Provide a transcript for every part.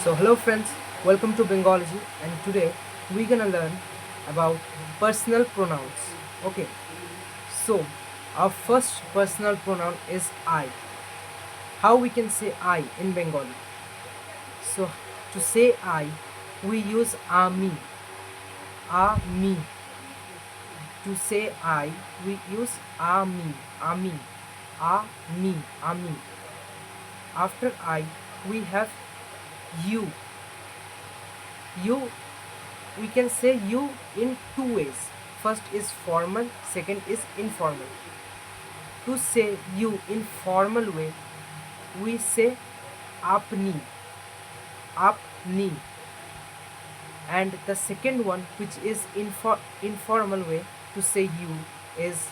So hello friends, welcome to Bengology, and today we're gonna learn about personal pronouns. Okay, so our first personal pronoun is I. How we can say I in Bengali? So to say I, we use ami, ami. To say I, we use ami, ami, ami, ami. After I, we have you. You, we can say you in two ways. First is formal, second is informal. To say you in formal way, we say apni, apni. And the second one, which is informal way to say you, is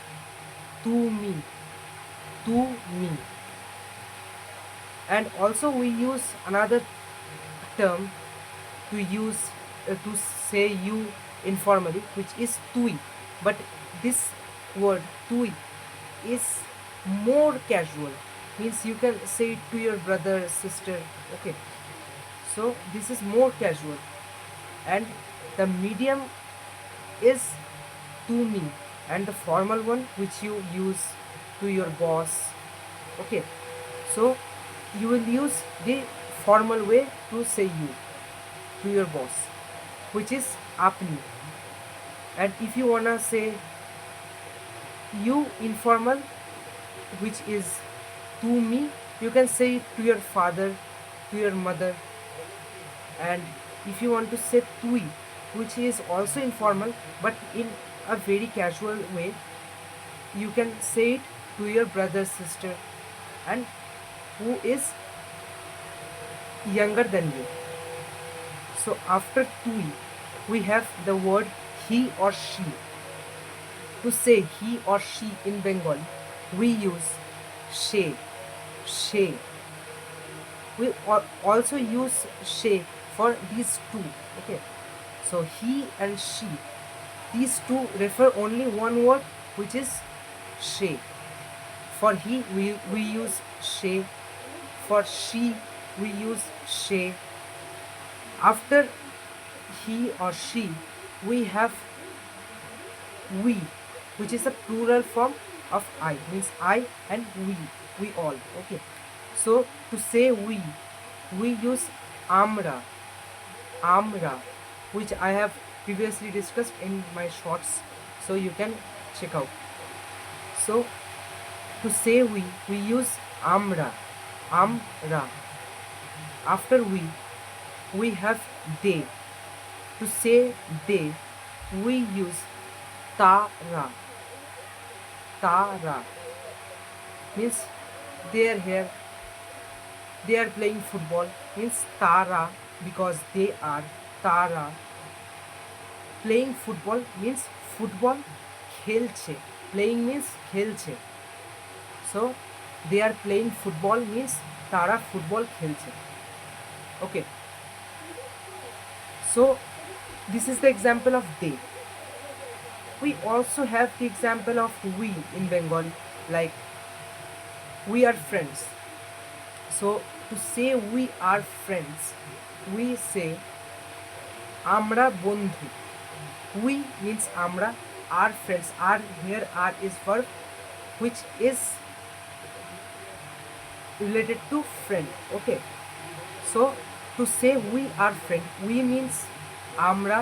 tu me, tu me. And also we use another term to say you informally, which is tui. But this word tui is more casual, means you can say it to your brother, sister. Okay, so this is more casual. And the medium is to me, and the formal one which you use to your boss. Okay, so you will use the formal way to say you to your boss, which is apni. And if you wanna say you informal, which is to me, you can say it to your father, to your mother. And if you want to say tui, which is also informal but in a very casual way, you can say it to your brother, sister, and who is younger than you. So after tui, we have the word he or she. To say he or she in Bengali, we use she, she. We also use she for these two. Okay, so he and she, these two refer only one word, which is she. For he, we use she. For she, we use she. After he or she, we have we, which is a plural form of I, means I and we all. Okay, so to say we use amra, amra, which I have previously discussed in my shorts, so you can check out. So to say we use amra, amra. After we have they. To say they, we use tara, tara, means they are here, they are playing football, means tara, because they are tara. Playing football means football খেলছে, playing means খেলছে, so they are playing football means তারা football খেলছে. Okay, so this is the example of they. We also have the example of we in Bengali, like we are friends. So to say we are friends, we say আমরা বন্ধু. We means আমরা, are friends. Are, here are is verb which is related to friend. Okay, so to say we are friend, we means আমরা,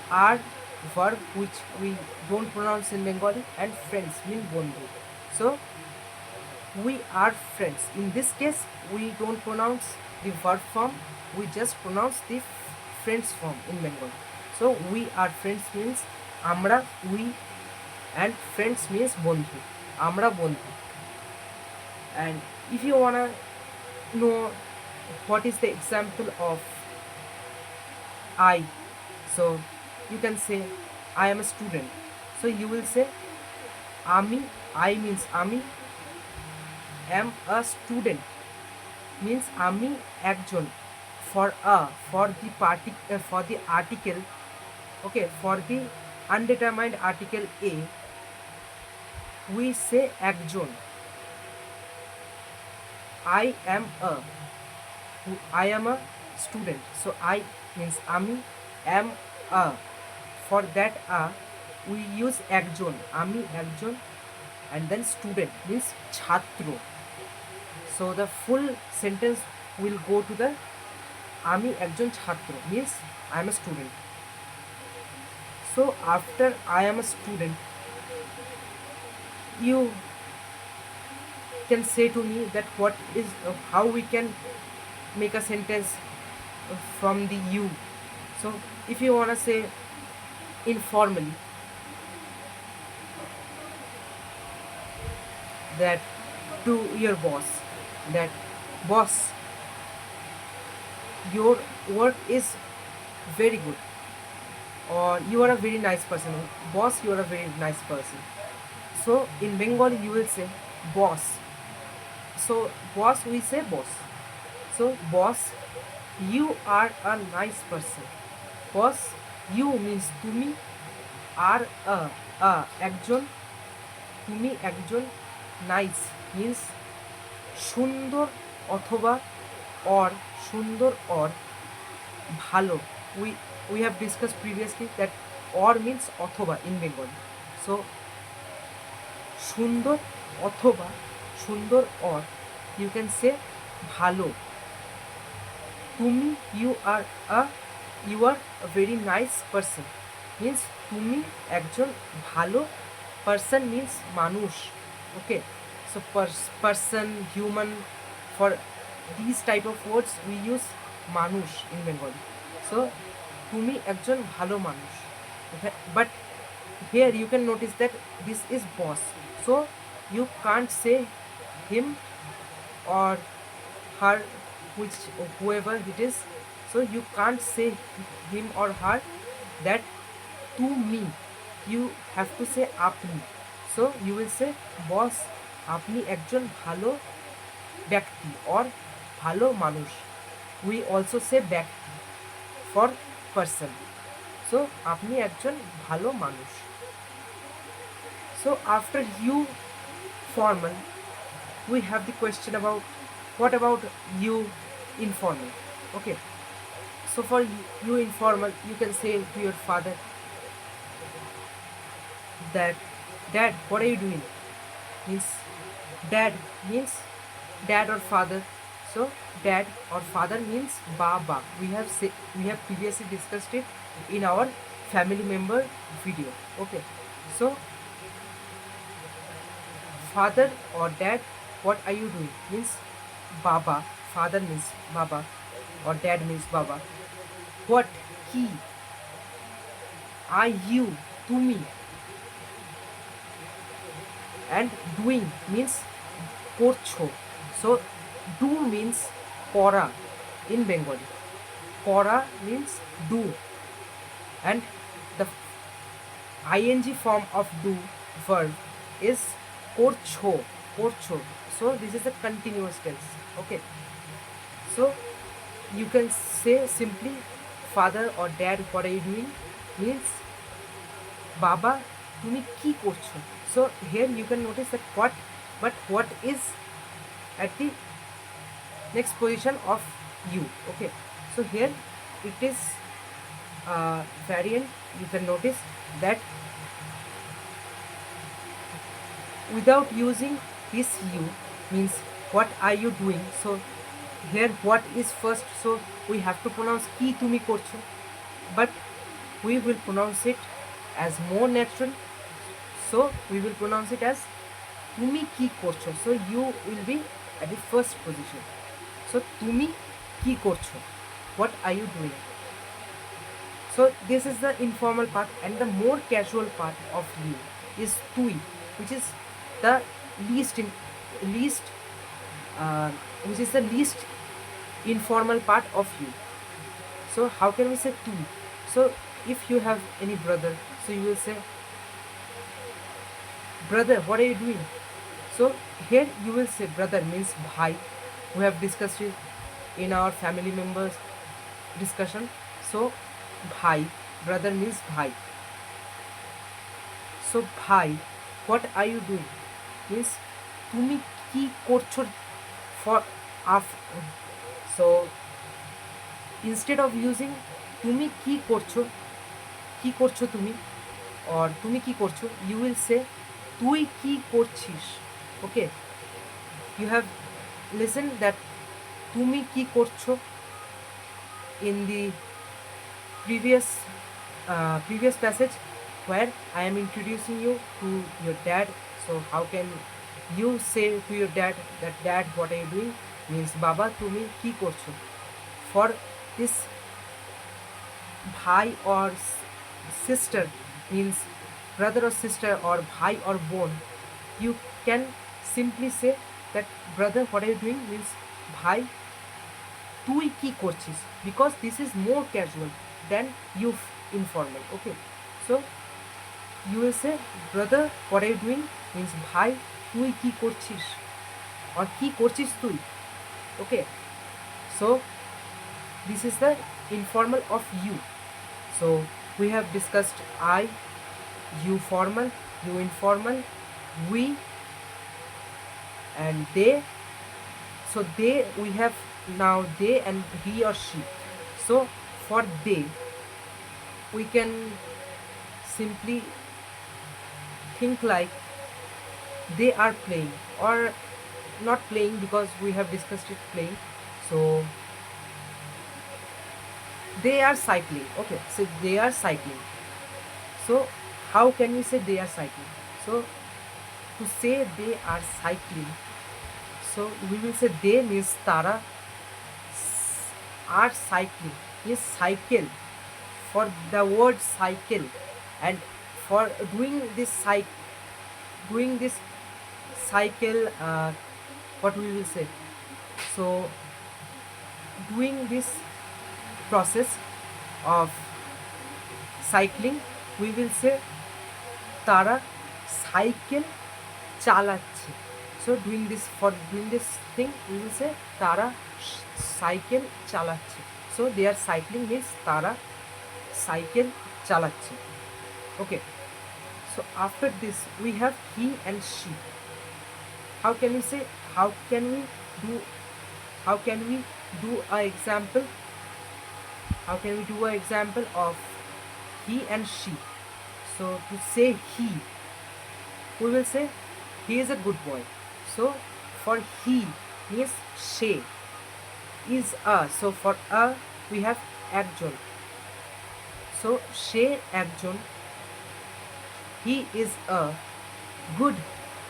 are verb which we don't pronounce in Bengali, and friends mean বন্ধু. So we are friends. In this case, we don't pronounce the verb form, we just pronounce the friends form in Bengali. So we are friends means আমরা, we, and friends means বন্ধু, আমরা বন্ধু. And if you wanna know what is the example of I, so you can say I am a student. So you will say আমি, I means আমি am a student, means আমি একজন. For for the article, okay, for the undetermined article a, we say একজন. I am a student. So I means আমি am a. For that we use একজন, আমি একজন, and then student means ছাত্র. So the full sentence will go to the আমি একজন ছাত্র means I am a student. So after I am a student, you can say to me that what is how we can make a sentence from the you. So if you want to say informally that to your boss, that boss, your work is very good, or you are a very nice person, boss, you are a very nice person. So in Bengali you will say boss. So boss, we say boss. So boss, you are a nice person. Boss, you means তুমি, আর একজন, তুমি একজন, nice means সুন্দর অথবা or সুন্দর or ভালো. We have discussed previously that or means অথবা in Bengali. So সুন্দর অথবা সুন্দর or you can say ভালো. তুমি, you are a very nice person means তুমি একজন ভালো, person means মানুষ. Okay, so person, human, for these type of words we use মানুষ in Bengali. So তুমি একজন ভালো মানুষ. Okay, but here you can notice that this is boss, so you can't say him or her, which whoever it is. So you can't say him or her that to me, you have to say আপনি. So you will say boss, আপনি একজন ভালো ব্যক্তি or ভালো মানুষ. We also say ব্যক্তি for person. So আপনি একজন ভালো মানুষ. So after you formal, we have the question about what about you informal. Okay, so for you informal, you can say to your father that dad, what are you doing? Means dad means dad or father. So dad or father means baba. We have previously discussed it in our family member video. Okay, so father or dad, what are you doing? Means baba. Father means baba or dad means baba. What, he, I, you, to me, and doing means করছো. So do means করা in Bengali. করা means do, and the ing form of do verb is করছো, করছো. So this is a continuous tense. Okay, so you can say simply father or dad, what are you doing? Means বাবা, তুমি কি করছো? So here you can notice that what, but what is at the next position of you. Okay, so here it is variant. You can notice that without using this you means what are you doing. So here what is first, so we have to pronounce কি তুমি করছো, but we will pronounce it as more natural. So we will pronounce it as তুমি কি করছো. So you will be at the first position. So তুমি কি করছো, what are you doing. So this is the informal part, and the more casual part of you is তুই, which is the least informal part of you. So how can we say তুই? So if you have any brother, so you will say brother, what are you doing? So here you will say brother means bhai. We have discussed it in our family members discussion. So bhai, brother means bhai. So bhai, what are you doing? Means তুমি কি করছো for after. So instead of using তুমি কি করছো, কি করছো তুমি, or তুমি কি করছো, you will say তুই কি করছিস. Okay, you have listened that তুমি কি করছো in the previous passage where I am introducing you to your dad. So how can you say to your dad that dad what are you doing, means baba tumi ki korcho. For this bhai or sister, means brother or sister, or bhai or bon, you can simply say that brother what are you doing, means bhai তুই কি করছিস, because this is more casual than you informal. Okay, so you will say brother what are you doing, means ভাই তুই কি করছিস, or কি করছিস তুই. Okay, so this is the informal of you. So we have discussed I, you formal, you informal, we, and they. So they, we have now they and he or she. So for they, we can simply think like they are playing, or not playing because we have discussed it playing. So they are cycling. Okay, so they are cycling. So how can we say they are cycling? So to say they are cycling, so we will say they means tara are cycling, means cycle, for the word cycle, and for doing this cycle, what we will say, so doing this process of cycling, we will say tara cycle চালাচ্ছে. So doing this, for doing this thing, we will say tara cycle চালাচ্ছে. So they are cycling means tara cycle চালাচ্ছে. Okay, so after this we have he and she. How can we say, how can we do a example, how can we do an example of he and she? So to say he, we will say he is a good boy. So for he means she is a, so for a we have ekjon. So she ekjon, he is a good,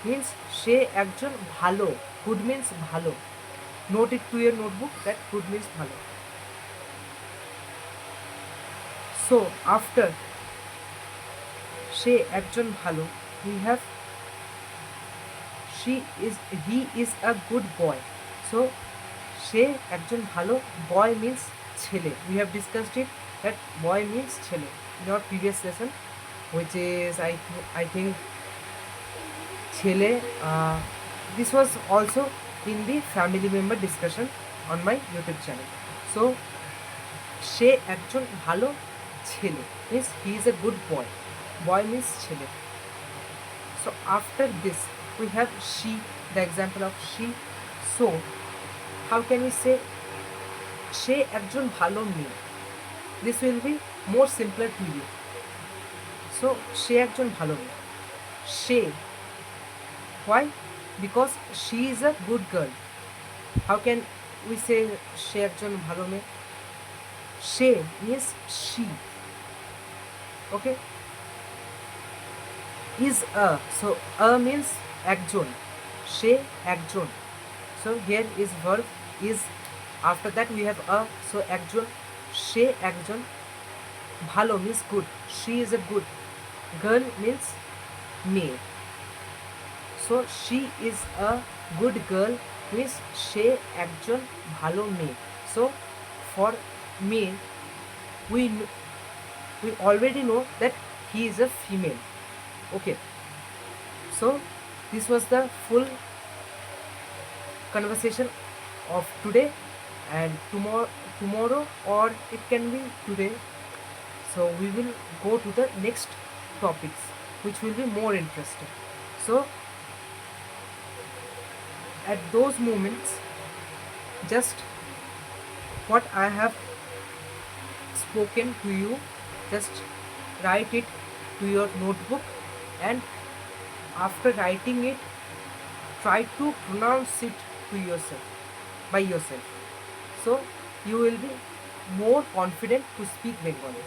means she ekjon bhalo. Good means bhalo. Note it to your notebook that good means bhalo. So after she ekjon bhalo, we have he is a good boy. So she ekjon bhalo, boy means ছেলে. We have discussed it that boy means ছেলে in our previous lesson, which is I think ছেলে. This was also in the family member discussion on my YouTube channel. So she ekjon bhalo ছেলে means he is a good boy. Boy means ছেলে. So after this we have she, the example of she. So how can we say she ekjon bhalo মেয়ে? This will be more simpler to you. So she ekjon bhalo মেয়ে. She, why? Because she is a good girl. How can we say she ekjon bhalo মেয়ে? She means she. Okay, is a, so a means ekjon, she ekjon. So here is verb is, after that we have a, so ekjon, she ekjon, bhalo means good, she is a good, girl means মেয়ে. So she is a good girl means she ekjon bhalo মেয়ে. So for মেয়ে, we already know that he is a female. Okay, so this was the full conversation of today, and tomorrow or it can be today, so we will go to the next topics which will be more interesting. So at those moments, just what I have spoken to you, just write it to your notebook, and after writing it, try to pronounce it to yourself, by yourself. So you will be more confident to speak Bengali.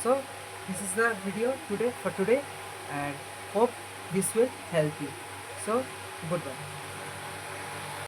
So this is the video today for today, and hope this will help you. So goodbye.